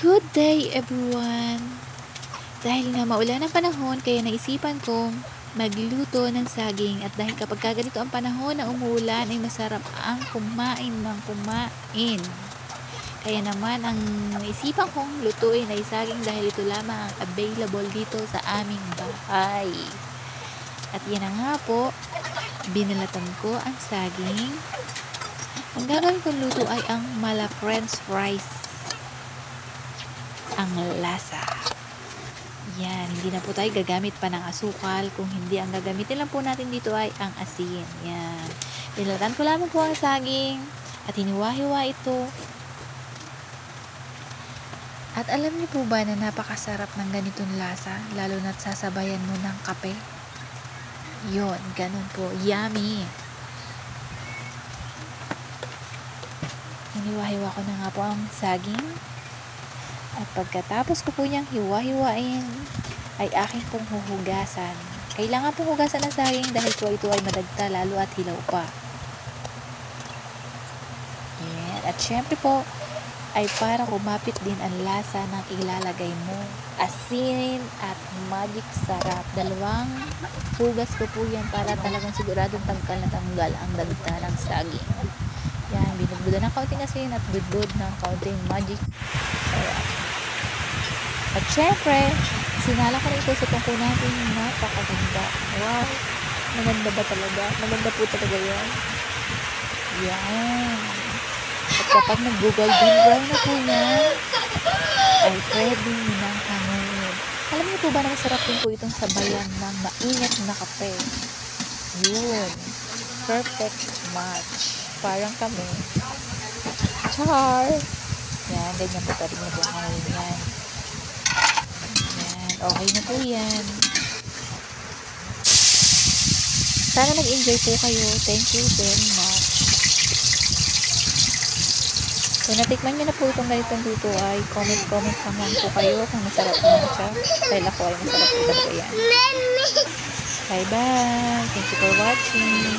Good day everyone! Dahil nga maulan ang panahon, kaya naisipan kong magluto ng saging. At dahil kapag ganito ang panahon na umuulan, ay masarap ang kumain ng kumain. Kaya naman ang naisipan kong lutuin ay saging dahil ito lamang ang available dito sa aming bahay. At yan na nga po, binalatan ko ang saging. Ang gagawin kong luto ay ang mala french fries. Ang lasa. Yan, hindi na po tayo gagamit pa ng asukal. Kung hindi, ang gagamitin lang po natin dito ay ang asin. Yan. Binalatan ko lamang po ang saging at hiniwa-hiwa ito. At alam niyo po ba na napakasarap ng ganitong lasa, lalo na't sasabayan mo ng kape? Yun, ganun po. Yummy! Hiniwa-hiwa ko na nga po ang saging. At pagkatapos ko po niyang hiwa-hiwain, ay aking pong huhugasan. Kailangan pong hugasan ng saging dahil po ito ay madagta lalo at hilaw pa. Yan. At syempre po, ay para kumapit din ang lasa ng ilalagay mo. Asin at magic sarap. Dalawang hugas ko po yan para talagang siguradong tanggal na tanggal ang dagta ng saging. Yan, binudbudan ng kaunting asin at budbud ng kaunting magic sarap. At syempre, sinala ko na ito sa tungko natin. Napakaganda. Wow! Maganda ba talaga? Maganda po talaga yan. Yan. At kapag nag-golden brown na po yan, ay pwede nang hanguin. Alam niyo po ba na masarap din po itong sabayan ng mainit na kape? Yun. Perfect match. Parang kami. Char! Yan, ganyan po pwede na po hanguin yan. Okay na po yan. Sana nag-enjoy po kayo. Thank you very much. Kung natikman nyo na po itong ganitong luto ay comment naman po kayo kung masarap naman siya. Dahil ako ay masarap po talaga yan. Bye bye. Thank you for watching.